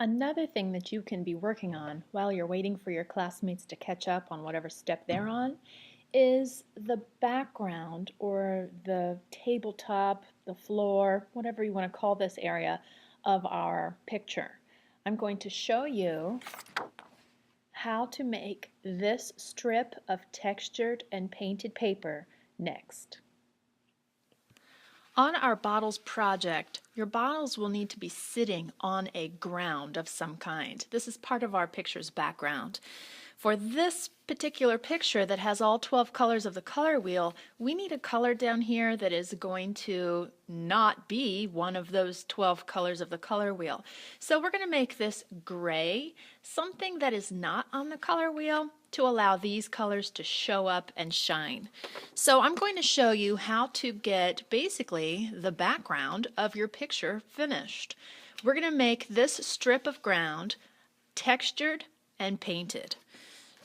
Another thing that you can be working on while you're waiting for your classmates to catch up on whatever step they're on is the background or the tabletop, the floor, whatever you want to call this area of our picture. I'm going to show you how to make this strip of textured and painted paper next. On our bottles project, your bottles will need to be sitting on a ground of some kind. This is part of our picture's background. For this particular picture that has all 12 colors of the color wheel, we need a color down here that is going to not be one of those 12 colors of the color wheel. So we're going to make this gray, something that is not on the color wheel, to allow these colors to show up and shine. So I'm going to show you how to get basically the background of your picture finished. We're going to make this strip of ground textured and painted.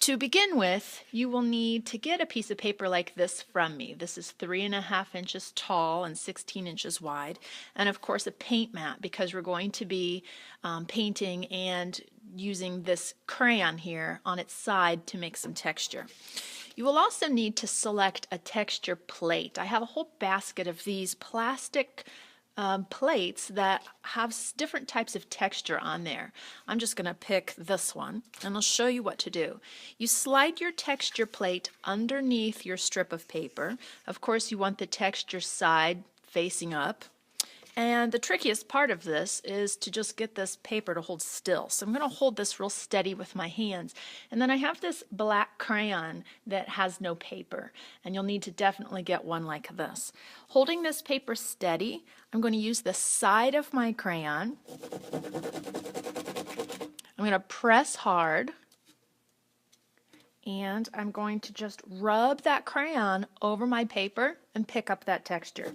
To begin with, you will need to get a piece of paper like this from me. This is 3.5 inches tall and 16 inches wide, and of course a paint mat, because we're going to be painting and using this crayon here on its side to make some texture. You will also need to select a texture plate. I have a whole basket of these plastic plates that have different types of texture on there. I'm just going to pick this one and I'll show you what to do. You slide your texture plate underneath your strip of paper. Of course, you want the texture side facing up. And the trickiest part of this is to just get this paper to hold still. So I'm going to hold this real steady with my hands. And then I have this black crayon that has no paper. And you'll need to definitely get one like this. Holding this paper steady, I'm going to use the side of my crayon. I'm going to press hard. And I'm going to just rub that crayon over my paper and pick up that texture.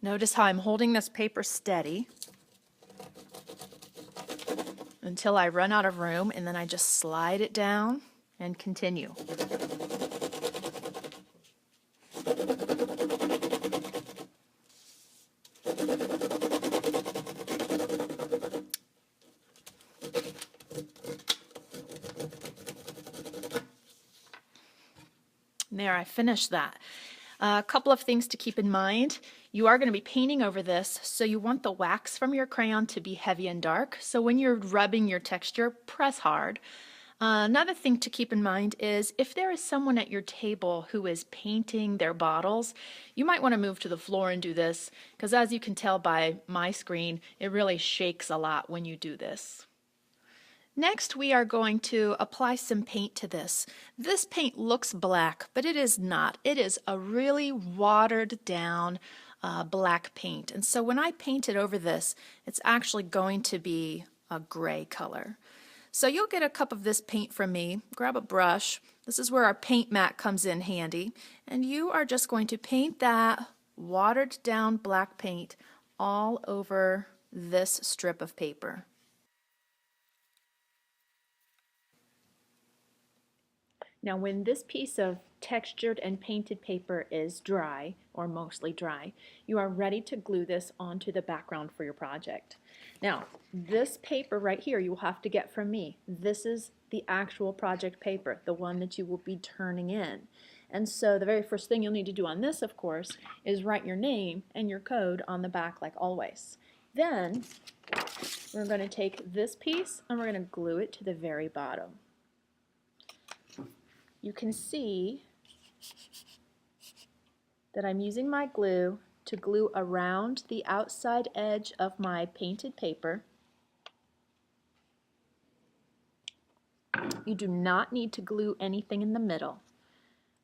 Notice how I'm holding this paper steady until I run out of room, and then I just slide it down and continue. There, I finished that. A couple of things to keep in mind. You are going to be painting over this, so you want the wax from your crayon to be heavy and dark. So when you're rubbing your texture, press hard. Another thing to keep in mind is if there is someone at your table who is painting their bottles, you might want to move to the floor and do this, because as you can tell by my screen, it really shakes a lot when you do this. Next, we are going to apply some paint to this. This paint looks black, but it is not. It is a really watered down black paint. And so when I paint it over this, it's actually going to be a gray color. So you'll get a cup of this paint from me. Grab a brush. This is where our paint mat comes in handy. And you are just going to paint that watered down black paint all over this strip of paper. Now when this piece of textured and painted paper is dry, or mostly dry, you are ready to glue this onto the background for your project. Now this paper right here you will have to get from me. This is the actual project paper, the one that you will be turning in. And so the very first thing you'll need to do on this, of course, is write your name and your code on the back like always. Then we're going to take this piece and we're going to glue it to the very bottom. You can see that I'm using my glue to glue around the outside edge of my painted paper. You do not need to glue anything in the middle.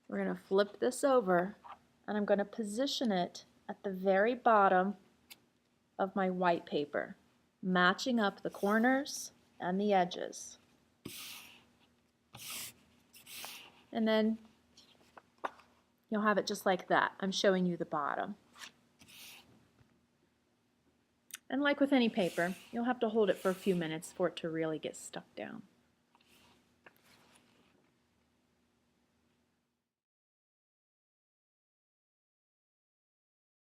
We're going to flip this over and I'm going to position it at the very bottom of my white paper, matching up the corners and the edges. And then you'll have it just like that. I'm showing you the bottom. And like with any paper, you'll have to hold it for a few minutes for it to really get stuck down.